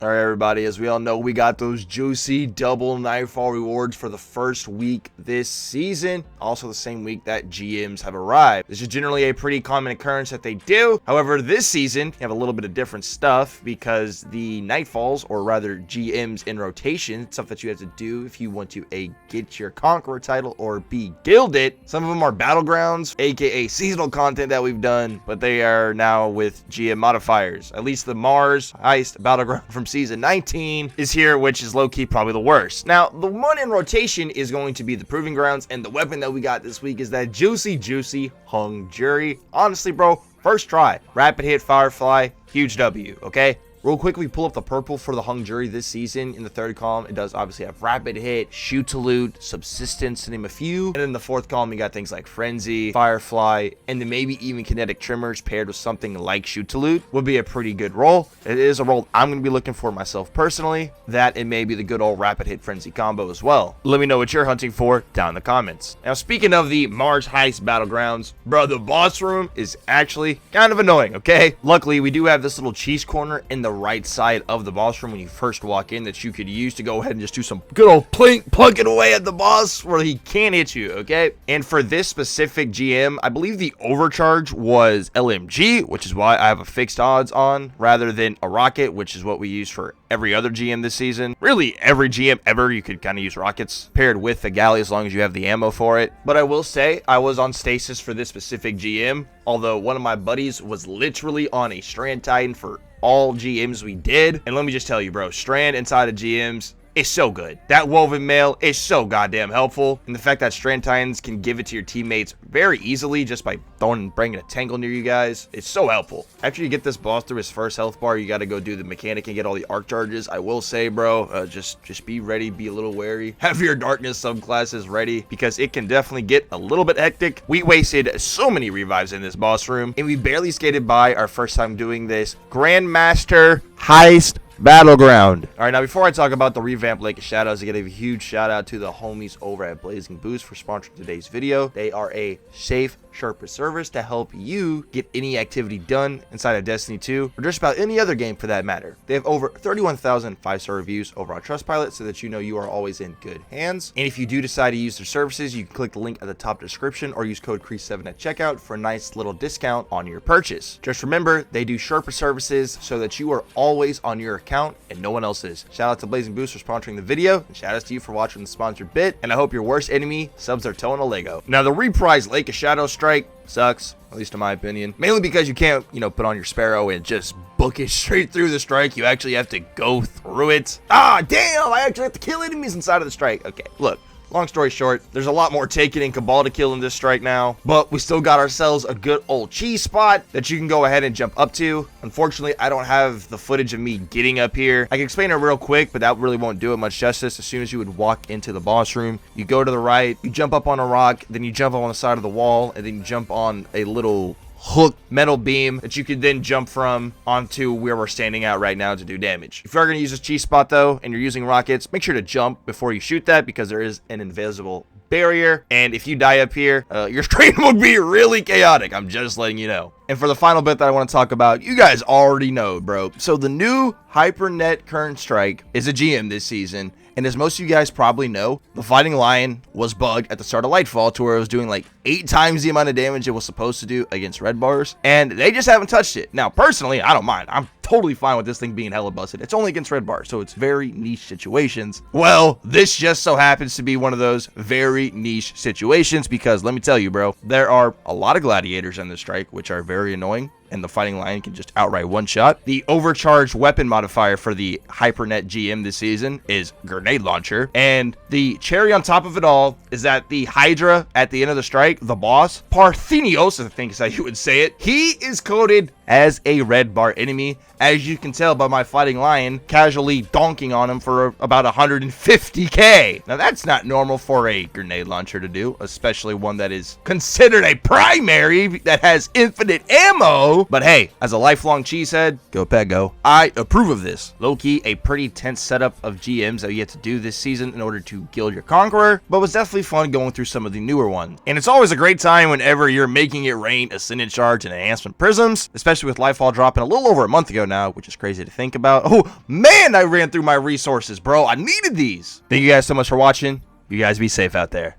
All right, everybody, as we all know, we got those juicy double nightfall rewards for the first week this season. Also the same week that GMs have arrived. This is generally a pretty common occurrence that they do. However, this season, you have a little bit of different stuff because the nightfalls, or rather GMs in rotation, stuff that you have to do if you want to A, get your Conqueror title, or B, guild it. Some of them are battlegrounds, aka seasonal content that we've done, but they are now with GM modifiers. At least the Mars Heist battleground from Season 19 is here, which is low-key probably the worst. Now, the one in rotation is going to be the Proving Grounds, and the weapon that we got this week is that juicy hung jury. Honestly, bro, first try. Rapid hit, Firefly, huge W, okay? Real quick, we pull up the purple for the hung jury this season. In the third column, it does obviously have rapid hit, shoot to loot, subsistence, to name a few. And in the fourth column, you got things like frenzy, Firefly, and then maybe even kinetic trimmers paired with something like shoot to loot would be a pretty good roll. It is a roll I'm going to be looking for myself personally. That and maybe the good old rapid hit frenzy combo as well. Let me know what you're hunting for down in the comments. Now, speaking of the Mars Heist battlegrounds, bro, the boss room is actually kind of annoying, okay? Luckily, we do have this little cheese corner in the right side of the boss room when you first walk in that you could use to go ahead and just do some good old plugging away at the boss where he can't hit you, okay? And for this specific GM, I believe the overcharge was LMG, which is why I have a fixed odds on, rather than a rocket, which is what we use for every other GM this season. Really, every GM ever, you could kind of use rockets paired with the galley as long as you have the ammo for it. But I will say, I was on stasis for this specific GM, although one of my buddies was literally on a Strand Titan for all GMs we did. And let me just tell you, bro, Strand inside of GMs is so good. That woven mail is so goddamn helpful. And the fact that Strand Titans can give it to your teammates very easily just by bringing a tangle near you guys, it's so helpful. After you get this boss through his first health bar, you got to go do the mechanic and get all the arc charges. I will say, bro, just be ready, be a little wary. Have your darkness subclasses ready because it can definitely get a little bit hectic. We wasted so many revives in this boss room and we barely skated by our first time doing this grandmaster heist battleground. All right, now before I talk about the revamp lake shoutouts, I get a huge shout out to the homies over at Blazing Boost for sponsoring today's video. They are a safe Sherpa service to help you get any activity done inside of Destiny 2 or just about any other game for that matter. They have over 31,000 5-star reviews over on Trustpilot so that you know you are always in good hands. And if you do decide to use their services, you can click the link at the top description or use code Kree7 at checkout for a nice little discount on your purchase. Just remember, they do Sherpa services so that you are always on your account and no one else is. Shout out to Blazing Boost for sponsoring the video, and shout out to you for watching the sponsored bit, and I hope your worst enemy subs their toe in a Lego. Now, the reprise Lake of Shadow strike sucks, at least in my opinion, mainly because you can't, put on your Sparrow and just book it straight through the strike. You actually have to go through it. Ah, damn, I actually have to kill enemies inside of the strike. Okay, look. Long story short, there's a lot more Taken and Cabal to kill in this strike now, but we still got ourselves a good old cheese spot that you can go ahead and jump up to. Unfortunately, I don't have the footage of me getting up here. I can explain it real quick, but that really won't do it much justice. As soon as you would walk into the boss room, you go to the right, you jump up on a rock, then you jump up on the side of the wall, and then you jump on a little hook metal beam that you could then jump from onto where we're standing at right now to do damage. If you are going to use this cheese spot though and you're using rockets, make sure to jump before you shoot that because there is an invisible barrier, and if you die up here, your stream will be really chaotic. I'm just letting you know. And for the final bit that I want to talk about, you guys already know, bro. So the new hypernet current strike is a GM this season. And as most of you guys probably know, the Fighting Lion was bugged at the start of Lightfall to where it was doing like 8 times the amount of damage it was supposed to do against red bars. And they just haven't touched it. Now, personally, I don't mind. I'm totally fine with this thing being hella busted. It's only against red bars, so it's very niche situations. Well, this just so happens to be one of those very niche situations because let me tell you, bro, there are a lot of gladiators in this strike, which are very annoying. And the Fighting Lion can just outright one-shot. The overcharged weapon modifier for the Hypernet GM this season is Grenade Launcher. And the cherry on top of it all is that the Hydra at the end of the strike, the boss, Parthenios, I think is how you would say it, he is coded as a red bar enemy, as you can tell by my Fighting Lion casually donking on him for about 150k. Now that's not normal for a grenade launcher to do, especially one that is considered a primary that has infinite ammo. do. But hey, as a lifelong cheesehead, go Peg go, I approve of this. Low-key, a pretty tense setup of GMs that you have to do this season in order to guild your Conqueror, but was definitely fun going through some of the newer ones. And it's always a great time whenever you're making it rain Ascendant Charge and Enhancement Prisms, especially with Lightfall dropping a little over a month ago now, which is crazy to think about. Oh man, I ran through my resources, bro. I needed these. Thank you guys so much for watching. You guys be safe out there.